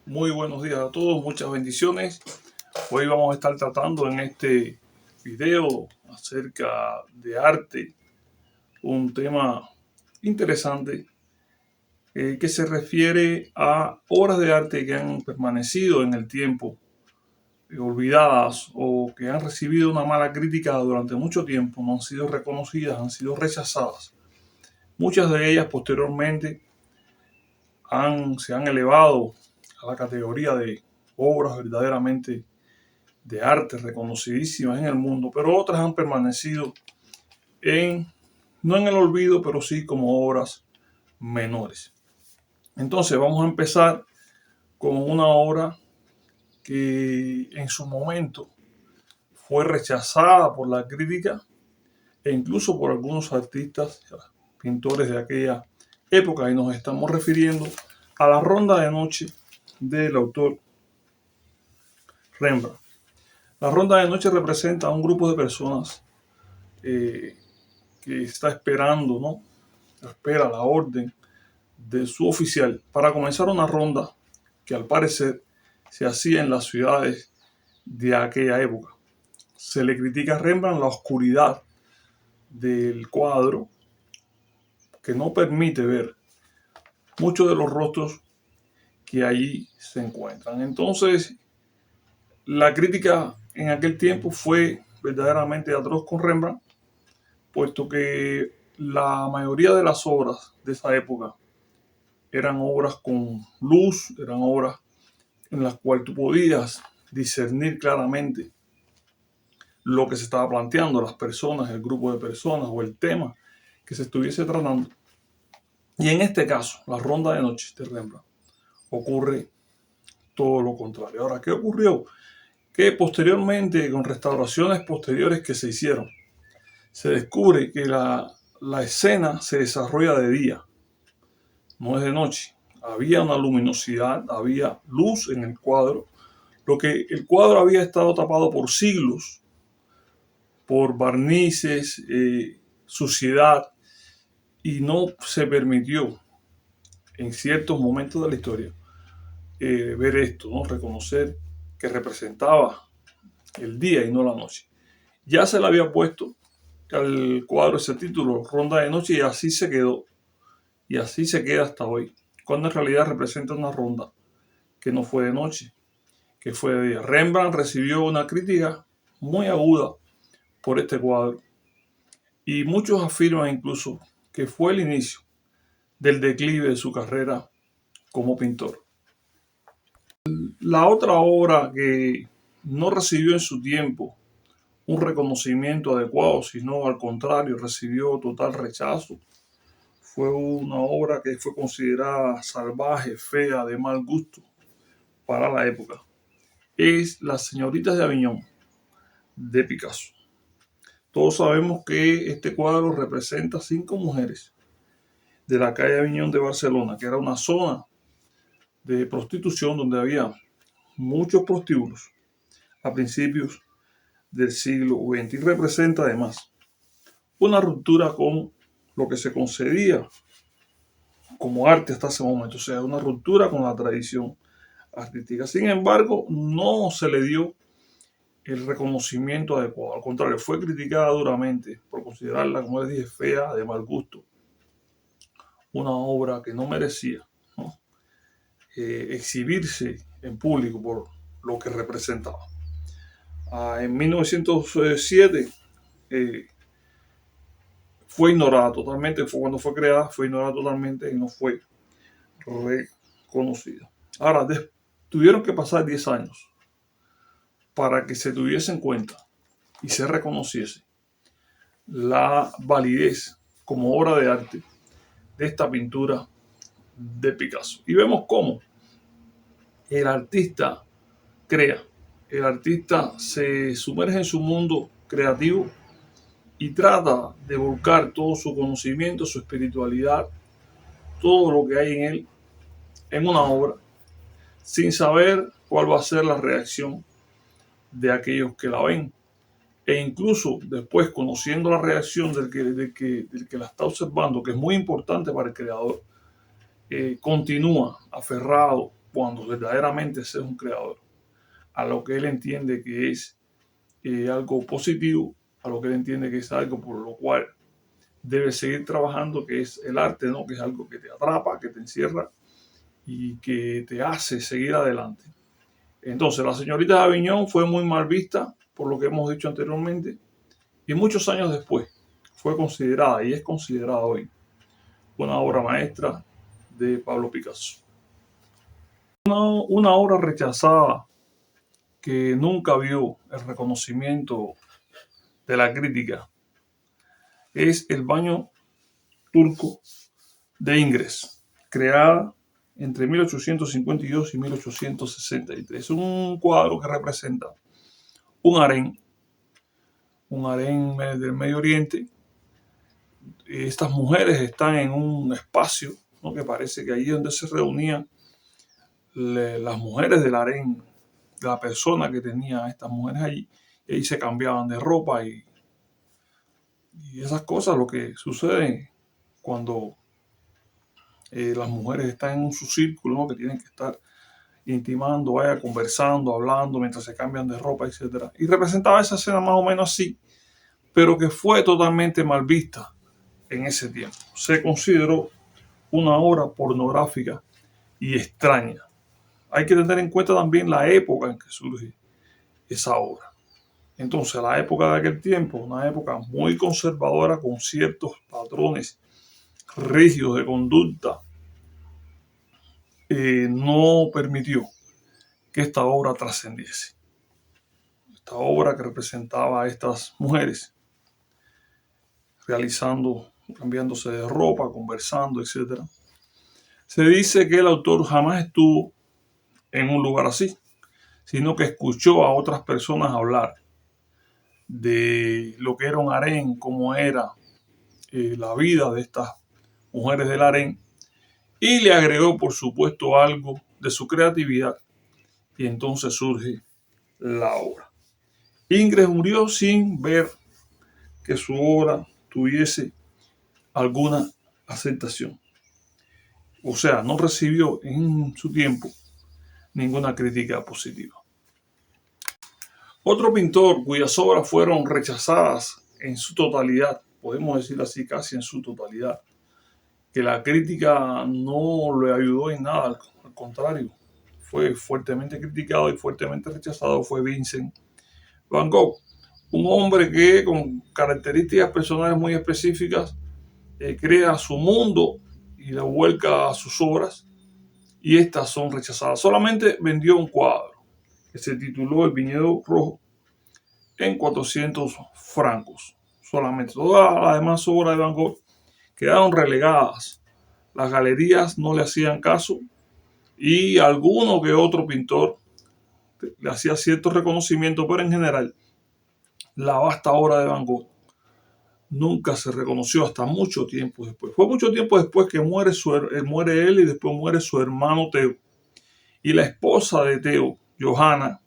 Muy buenos días a todos, muchas bendiciones. Hoy vamos a estar tratando en este video acerca de arte, un tema interesante que se refiere a obras de arte que han permanecido en el tiempo, olvidadas o que han recibido una mala crítica durante mucho tiempo, no han sido reconocidas, han sido rechazadas. Muchas de ellas posteriormente se han elevado a la categoría de obras verdaderamente de arte reconocidísimas en el mundo, pero otras han permanecido no en el olvido, pero sí como obras menores. Entonces vamos a empezar con una obra que en su momento fue rechazada por la crítica e incluso por algunos artistas, pintores de aquella época, y nos estamos refiriendo a La Ronda de Noche del autor Rembrandt. La Ronda de Noche representa a un grupo de personas que está esperando, ¿no? Espera la orden de su oficial para comenzar una ronda que al parecer se hacía en las ciudades de aquella época. Se le critica a Rembrandt la oscuridad del cuadro que no permite ver muchos de los rostros que allí se encuentran. Entonces, la crítica en aquel tiempo fue verdaderamente atroz con Rembrandt, puesto que la mayoría de las obras de esa época eran obras con luz, eran obras en las cuales tú podías discernir claramente lo que se estaba planteando, las personas, el grupo de personas o el tema que se estuviese tratando. Y en este caso, La Ronda de Noche de Rembrandt, ocurre todo lo contrario. Ahora, ¿qué ocurrió? Que posteriormente, con restauraciones posteriores que se hicieron, se descubre que la escena se desarrolla de día, no es de noche. Había una luminosidad, había luz en el cuadro, lo que el cuadro había estado tapado por siglos, por barnices, suciedad, y no se permitió en ciertos momentos de la historia ver esto, ¿no? Reconocer que representaba el día y no la noche. Ya se le había puesto al cuadro ese título, Ronda de Noche, y así se quedó. Y así se queda hasta hoy, cuando en realidad representa una ronda que no fue de noche, que fue de día. Rembrandt recibió una crítica muy aguda por este cuadro, y muchos afirman incluso que fue el inicio del declive de su carrera como pintor. La otra obra que no recibió en su tiempo un reconocimiento adecuado, sino al contrario, recibió total rechazo, fue una obra que fue considerada salvaje, fea, de mal gusto para la época. Es Las Señoritas de Aviñón, de Picasso. Todos sabemos que este cuadro representa 5 mujeres de la calle Aviñón de Barcelona, que era una zona de prostitución donde había muchos prostíbulos a principios del siglo XX, y representa además una ruptura con lo que se concedía como arte hasta ese momento, o sea, una ruptura con la tradición artística. Sin embargo, no se le dio el reconocimiento adecuado, al contrario, fue criticada duramente por considerarla, como les dije, fea, de mal gusto, una obra que no merecía, ¿no? Exhibirse en público por lo que representaba. En 1907 fue ignorada totalmente, fue cuando fue creada, fue ignorada totalmente y no fue reconocida. Ahora, tuvieron que pasar 10 años para que se tuviese en cuenta y se reconociese la validez como obra de arte de esta pintura de Picasso. Y vemos cómo el artista crea, el artista se sumerge en su mundo creativo y trata de volcar todo su conocimiento, su espiritualidad, todo lo que hay en él, en una obra, sin saber cuál va a ser la reacción de aquellos que la ven. E incluso después, conociendo la reacción del que la está observando, que es muy importante para el creador, continúa aferrado cuando verdaderamente ese es un creador, a lo que él entiende que es algo positivo, a lo que él entiende que es algo por lo cual debe seguir trabajando, que es el arte, ¿no? Que es algo que te atrapa, que te encierra y que te hace seguir adelante. Entonces, la señorita de Aviñón fue muy mal vista, por lo que hemos dicho anteriormente, y muchos años después fue considerada y es considerada hoy una obra maestra de Pablo Picasso. Una obra rechazada que nunca vio el reconocimiento de la crítica es El baño turco de Ingres, creada entre 1852 y 1863. Un cuadro que representa un harén del Medio Oriente. Estas mujeres están en un espacio, ¿no? Que parece que allí donde se reunían las mujeres del harén, la persona que tenía a estas mujeres allí, y ahí se cambiaban de ropa y esas cosas, lo que sucede cuando las mujeres están en su círculo, ¿no? Que tienen que estar intimando, vaya, conversando, hablando mientras se cambian de ropa, etcétera. Y representaba esa escena más o menos así, pero que fue totalmente mal vista en ese tiempo. Se consideró una obra pornográfica y extraña. Hay que tener en cuenta también la época en que surge esa obra. Entonces, la época de aquel tiempo, una época muy conservadora con ciertos patrones rígidos de conducta, no permitió que esta obra trascendiese. Esta obra que representaba a estas mujeres realizando, cambiándose de ropa, conversando, etc. Se dice que el autor jamás estuvo en un lugar así, sino que escuchó a otras personas hablar de lo que era un harén, cómo era la vida de estas mujeres del harén, y le agregó, por supuesto, algo de su creatividad, y entonces surge la obra. Ingres murió sin ver que su obra tuviese alguna aceptación. O sea, no recibió en su tiempo ninguna crítica positiva. Otro pintor cuyas obras fueron rechazadas en su totalidad, podemos decir así, casi en su totalidad, que la crítica no le ayudó en nada, al contrario, fue fuertemente criticado y fuertemente rechazado, fue Vincent Van Gogh, un hombre que con características personales muy específicas crea su mundo y la vuelca a sus obras, y estas son rechazadas. Solamente vendió un cuadro que se tituló El Viñedo Rojo en 400 francos. Solamente todas las demás obras de Van Gogh quedaron relegadas. Las galerías no le hacían caso y alguno que otro pintor le hacía cierto reconocimiento, pero en general la vasta obra de Van Gogh nunca se reconoció hasta mucho tiempo después. Fue mucho tiempo después que muere él y después muere su hermano Theo. Y la esposa de Theo, Johanna,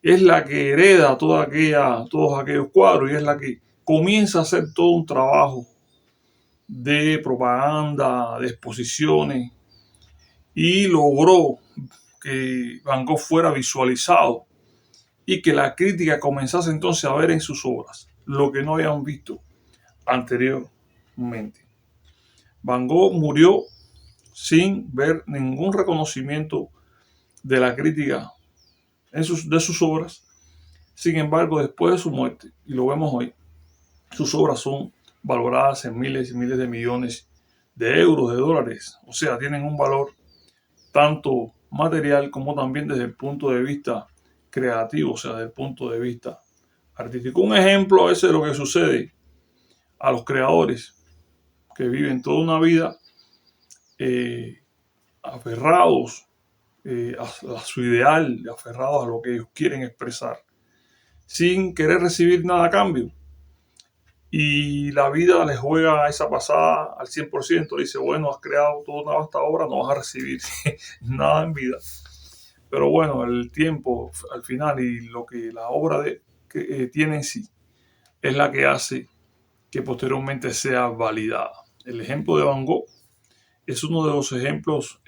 es la que hereda todos aquellos cuadros y es la que comienza a hacer todo un trabajo de propaganda, de exposiciones, y logró que Van Gogh fuera visualizado y que la crítica comenzase entonces a ver en sus obras lo que no habían visto anteriormente. Van Gogh murió sin ver ningún reconocimiento de la crítica de sus obras. Sin embargo, después de su muerte, y lo vemos hoy, sus obras son valoradas en miles y miles de millones de euros, de dólares. O sea, tienen un valor tanto material como también desde el punto de vista creativo, o sea, desde el punto de vista artístico. Un ejemplo a veces de lo que sucede a los creadores que viven toda una vida aferrados a su ideal, aferrados a lo que ellos quieren expresar, sin querer recibir nada a cambio. Y la vida les juega esa pasada al 100%. Dice, bueno, has creado toda una vasta obra, no vas a recibir nada en vida. Pero bueno, el tiempo al final y lo que la obra tiene en sí es la que hace que posteriormente sea validada. El ejemplo de Van Gogh es uno de los ejemplos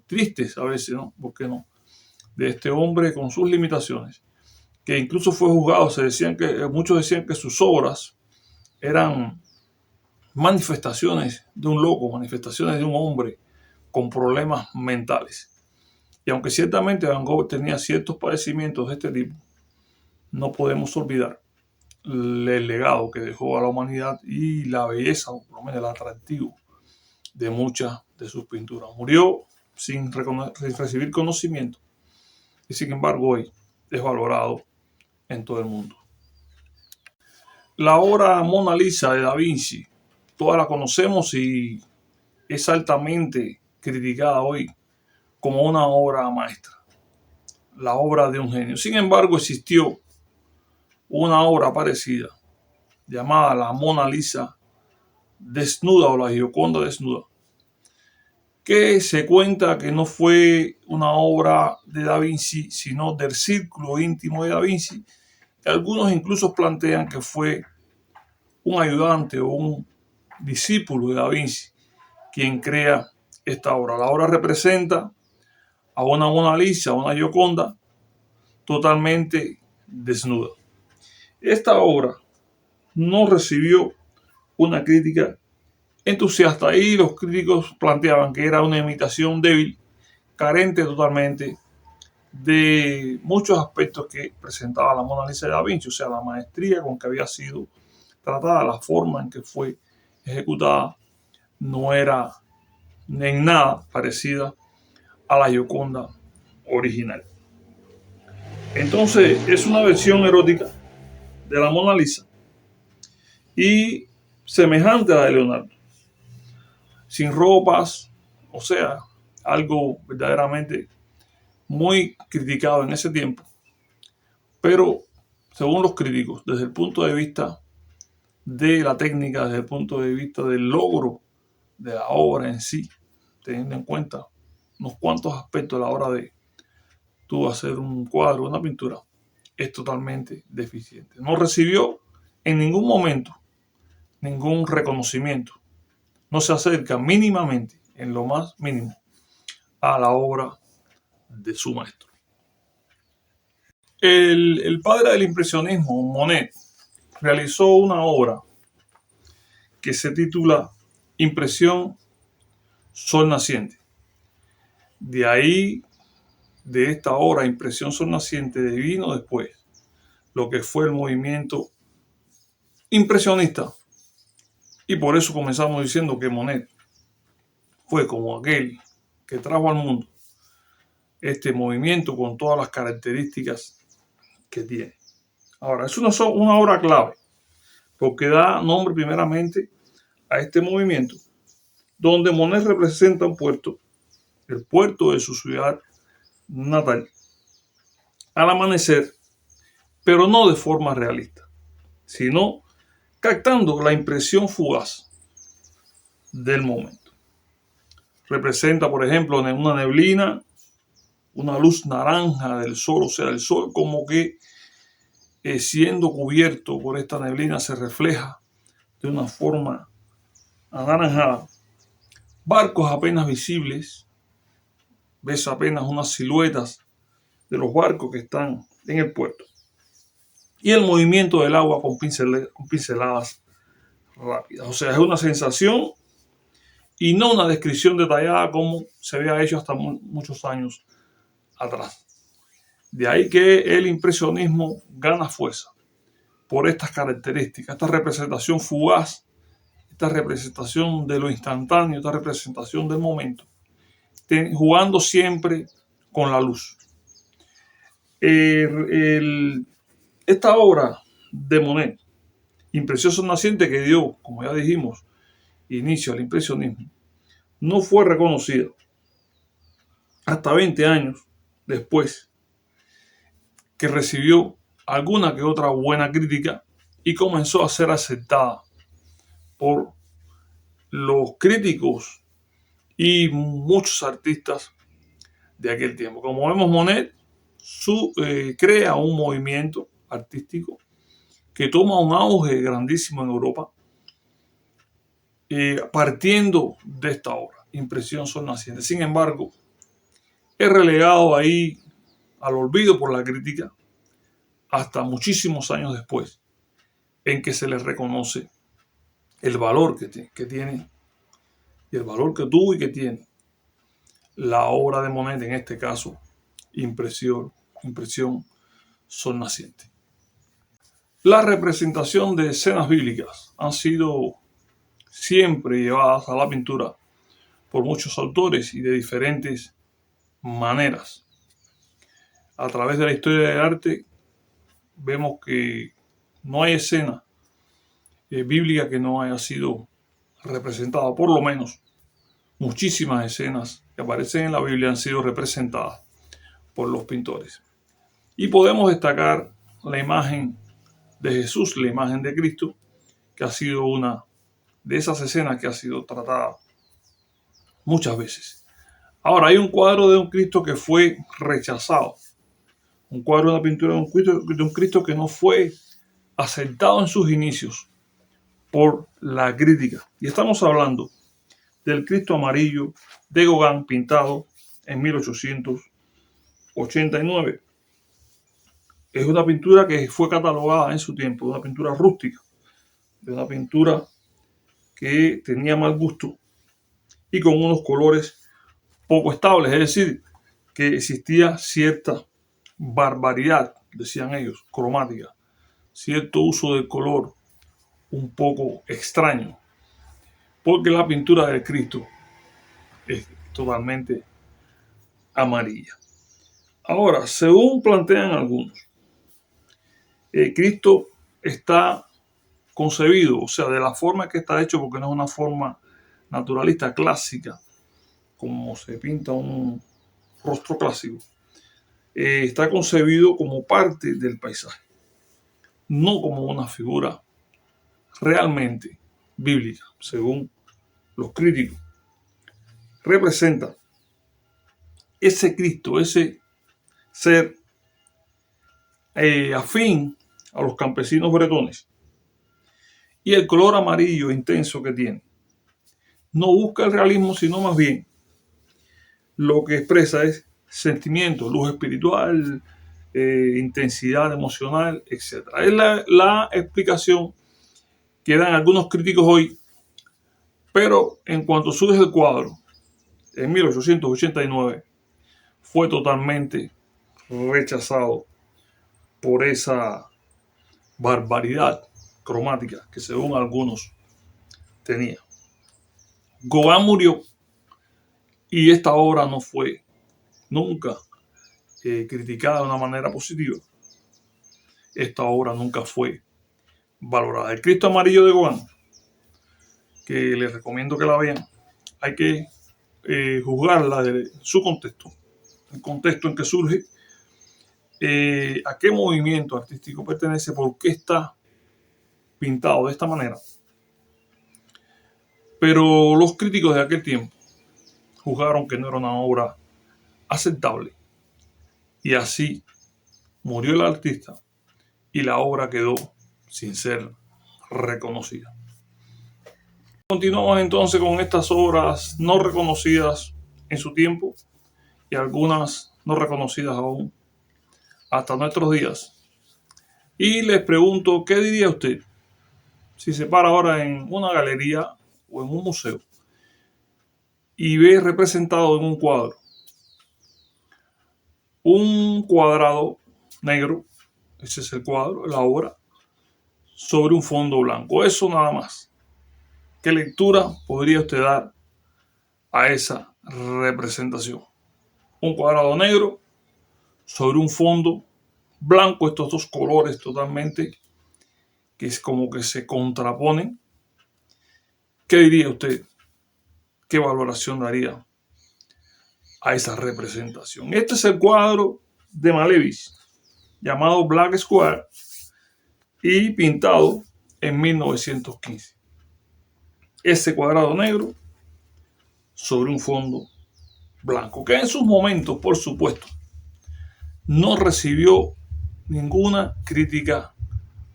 tristes a veces, ¿no? ¿Por qué no? De este hombre con sus limitaciones, que incluso fue juzgado. Muchos decían que sus obras eran manifestaciones de un loco, manifestaciones de un hombre con problemas mentales. Y aunque ciertamente Van Gogh tenía ciertos padecimientos de este tipo, no podemos olvidar el legado que dejó a la humanidad y la belleza, o por lo menos el atractivo de muchas de sus pinturas. Murió sin recibir conocimiento y sin embargo hoy es valorado en todo el mundo. La obra Mona Lisa de Da Vinci, todas la conocemos y es altamente criticada hoy como una obra maestra, la obra de un genio. Sin embargo, existió una obra parecida llamada la Mona Lisa desnuda o la Gioconda desnuda, que se cuenta que no fue una obra de Da Vinci, sino del círculo íntimo de Da Vinci. Algunos incluso plantean que fue un ayudante o un discípulo de Da Vinci quien crea esta obra. La obra representa a una Mona Lisa, una Gioconda, totalmente desnuda. Esta obra no recibió una crítica entusiasta y los críticos planteaban que era una imitación débil, carente totalmente de muchos aspectos que presentaba la Mona Lisa de Da Vinci, o sea, la maestría con que había sido tratada, la forma en que fue ejecutada, no era en nada parecida a la Gioconda original. Entonces, es una versión erótica de la Mona Lisa y semejante a la de Leonardo, sin ropas, o sea, algo verdaderamente muy criticado en ese tiempo, pero según los críticos, desde el punto de vista de la técnica, desde el punto de vista del logro de la obra en sí, teniendo en cuenta unos cuantos aspectos a la hora de tú hacer un cuadro, una pintura, es totalmente deficiente. No recibió en ningún momento ningún reconocimiento. No se acerca mínimamente, en lo más mínimo, a la obra de su maestro. El padre del impresionismo, Monet, realizó una obra que se titula Impresión Sol Naciente. De ahí, de esta obra, Impresión Sol Naciente, vino después lo que fue el movimiento impresionista. Y por eso comenzamos diciendo que Monet fue como aquel que trajo al mundo este movimiento con todas las características que tiene. Ahora, es una obra clave porque da nombre primeramente a este movimiento, donde Monet representa un puerto, el puerto de su ciudad natal, al amanecer, pero no de forma realista, sino captando la impresión fugaz del momento. Representa, por ejemplo, una neblina, una luz naranja del sol, o sea, el sol como que siendo cubierto por esta neblina se refleja de una forma anaranjada. Barcos apenas visibles, ves apenas unas siluetas de los barcos que están en el puerto. Y el movimiento del agua con pinceladas rápidas. O sea, es una sensación y no una descripción detallada como se había hecho hasta muchos años atrás. De ahí que el impresionismo gana fuerza por estas características, esta representación fugaz, esta representación de lo instantáneo, esta representación del momento, jugando siempre con la luz. Esta obra de Monet, Impresión Sol Naciente, que dio, como ya dijimos, inicio al impresionismo, no fue reconocida hasta 20 años después que recibió alguna que otra buena crítica y comenzó a ser aceptada por los críticos y muchos artistas de aquel tiempo. Como vemos, Monet crea un movimiento artístico que toma un auge grandísimo en Europa, partiendo de esta obra. impresión Sol Naciente. Sin embargo, es relegado ahí al olvido por la crítica hasta muchísimos años después, en que se le reconoce el valor que tiene y el valor que tuvo y que tiene la obra de Monet, en este caso, impresión Sol Naciente. La representación de escenas bíblicas han sido siempre llevadas a la pintura por muchos autores y de diferentes maneras. A través de la historia del arte vemos que no hay escena bíblica que no haya sido representada. Por lo menos muchísimas escenas que aparecen en la Biblia han sido representadas por los pintores. Y podemos destacar la imagen de Jesús, la imagen de Cristo, que ha sido una de esas escenas que ha sido tratada muchas veces. Ahora, hay un cuadro de un Cristo que fue rechazado. Un cuadro, una pintura de un Cristo que no fue aceptado en sus inicios por la crítica. Y estamos hablando del Cristo amarillo de Gauguin, pintado en 1889. Es una pintura que fue catalogada en su tiempo, una pintura rústica, de una pintura que tenía mal gusto y con unos colores poco estables, es decir, que existía cierta barbaridad, decían ellos, cromática, cierto uso del color un poco extraño, porque la pintura del Cristo es totalmente amarilla. Ahora, según plantean algunos, Cristo está concebido, o sea, de la forma que está hecho, porque no es una forma naturalista clásica, como se pinta un rostro clásico, está concebido como parte del paisaje, no como una figura realmente bíblica, según los críticos. Representa ese Cristo, ese ser afín a los campesinos bretones, y el color amarillo intenso que tiene no busca el realismo, sino más bien lo que expresa es sentimiento, luz espiritual, intensidad emocional, etc. Es la explicación que dan algunos críticos hoy, pero en cuanto surge el cuadro en 1889 fue totalmente rechazado por esa barbaridad cromática que según algunos tenía. Gauguin murió y esta obra no fue nunca criticada de una manera positiva. Esta obra nunca fue valorada. El Cristo amarillo de Gauguin, que les recomiendo que la vean, hay que juzgarla de su contexto, el contexto en que surge, a qué movimiento artístico pertenece, por qué está pintado de esta manera. Pero los críticos de aquel tiempo juzgaron que no era una obra aceptable y así murió el artista y la obra quedó sin ser reconocida. Continuamos entonces con estas obras no reconocidas en su tiempo y algunas no reconocidas aún hasta nuestros días. Y les pregunto, ¿qué diría usted si se para ahora en una galería o en un museo y ve representado en un cuadro un cuadrado negro, ese es el cuadro, la obra, sobre un fondo blanco? Eso nada más. ¿Qué lectura podría usted dar a esa representación? Un cuadrado negro sobre un fondo blanco, estos dos colores totalmente que es como que se contraponen. ¿Qué diría usted? ¿Qué valoración daría a esa representación? Este es el cuadro de Malevich, llamado Black Square, y pintado en 1915. Ese cuadrado negro sobre un fondo blanco, que en sus momentos, por supuesto, no recibió ninguna crítica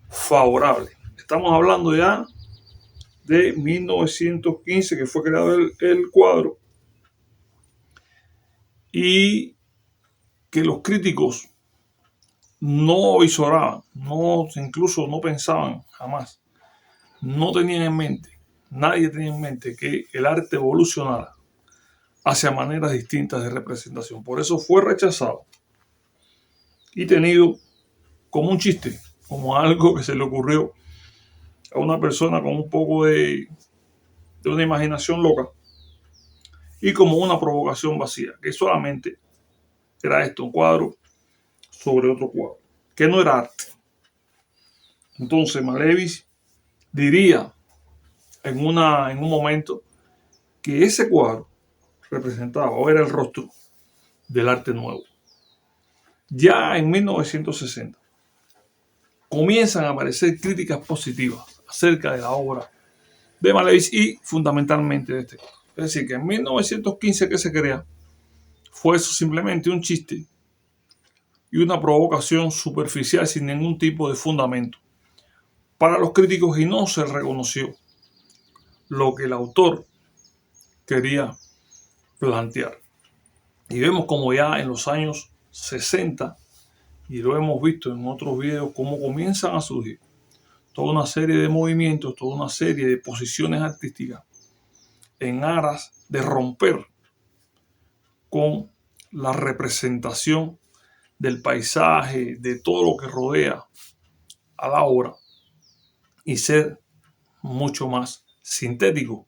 favorable. Estamos hablando ya de 1915, que fue creado el cuadro, y que los críticos no visoraban, incluso no pensaban jamás, no tenían en mente, nadie tenía en mente que el arte evolucionara hacia maneras distintas de representación. Por eso fue rechazado y tenido como un chiste, como algo que se le ocurrió a una persona con un poco de una imaginación loca y como una provocación vacía, que solamente era esto, un cuadro sobre otro cuadro, que no era arte. Entonces Malevich diría en un momento que ese cuadro representaba o era el rostro del arte nuevo. Ya en 1960 comienzan a aparecer críticas positivas acerca de la obra de Malevich y fundamentalmente de este cuadro. Es decir, que en 1915 que se crea fue eso simplemente un chiste y una provocación superficial sin ningún tipo de fundamento para los críticos y no se reconoció lo que el autor quería plantear. Y vemos como ya en los años 60, y lo hemos visto en otros videos, cómo comienzan a surgir toda una serie de movimientos, toda una serie de posiciones artísticas en aras de romper con la representación del paisaje, de todo lo que rodea a la obra y ser mucho más sintético.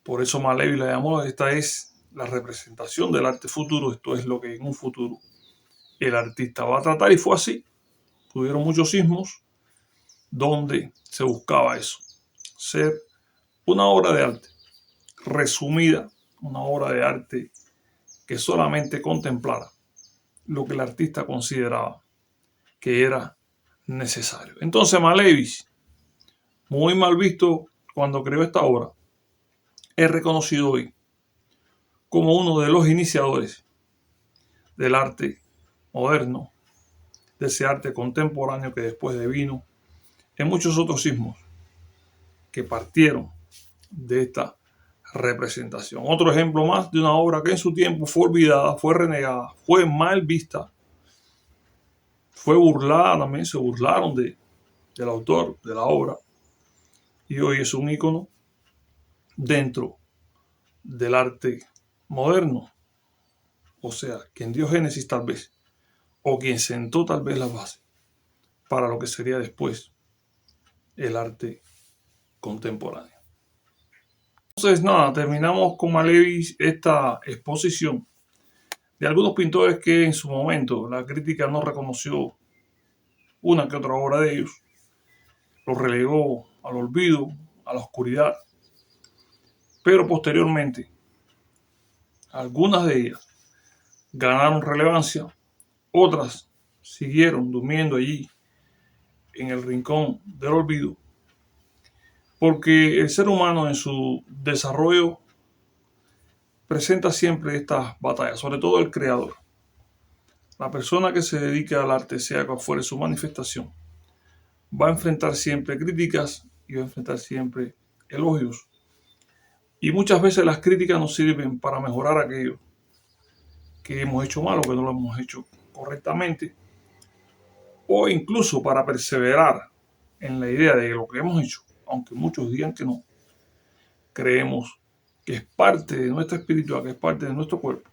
Por eso Malevich la llamó, esta es la representación del arte futuro, esto es lo que en un futuro el artista va a tratar, y fue así. Tuvieron muchos sismos donde se buscaba eso, ser una obra de arte resumida, una obra de arte que solamente contemplara lo que el artista consideraba que era necesario. Entonces Malevich, muy mal visto cuando creó esta obra, es reconocido hoy como uno de los iniciadores del arte moderno, de ese arte contemporáneo que después devino en muchos otros sismos que partieron de esta representación. Otro ejemplo más de una obra que en su tiempo fue olvidada, fue renegada, fue mal vista, fue burlada también, se burlaron del autor de la obra y hoy es un ícono dentro del arte moderno. O sea, quien dio génesis tal vez, o quien sentó tal vez la base para lo que sería después el arte contemporáneo. Entonces, nada, terminamos con Malevich esta exposición de algunos pintores que en su momento la crítica no reconoció una que otra obra de ellos, los relegó al olvido, a la oscuridad, pero posteriormente algunas de ellas ganaron relevancia, otras siguieron durmiendo allí en el rincón del olvido, porque el ser humano en su desarrollo presenta siempre estas batallas, sobre todo el creador. La persona que se dedica al arte, sea cual fuere su manifestación, va a enfrentar siempre críticas y va a enfrentar siempre elogios. Y muchas veces las críticas nos sirven para mejorar aquello que hemos hecho mal o que no lo hemos hecho correctamente, o incluso para perseverar en la idea de que lo que hemos hecho, aunque muchos digan que no, creemos que es parte de nuestra espiritualidad, que es parte de nuestro cuerpo,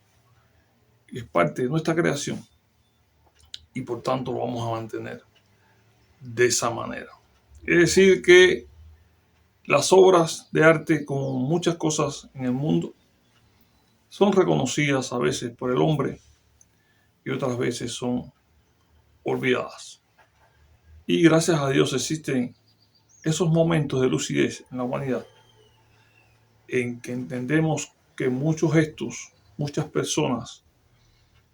que es parte de nuestra creación, y por tanto lo vamos a mantener de esa manera. Es decir, que las obras de arte, como muchas cosas en el mundo, son reconocidas a veces por el hombre y otras veces son olvidadas. Y gracias a Dios existen esos momentos de lucidez en la humanidad en que entendemos que muchos gestos, muchas personas,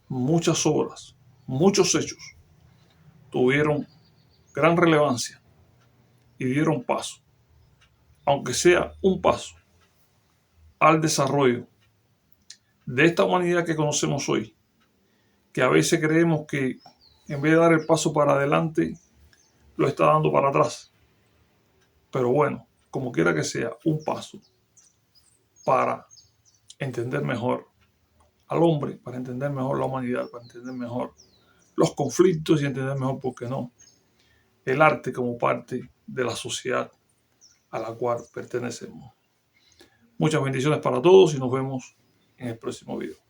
muchas obras, muchos hechos tuvieron gran relevancia y dieron paso, aunque sea un paso, al desarrollo de esta humanidad que conocemos hoy, que a veces creemos que en vez de dar el paso para adelante, lo está dando para atrás. Pero bueno, como quiera que sea, un paso para entender mejor al hombre para entender mejor la humanidad, para entender mejor los conflictos y entender mejor, ¿por qué no?, el arte como parte de la sociedad a la cual pertenecemos. Muchas bendiciones para todos y nos vemos en el próximo video.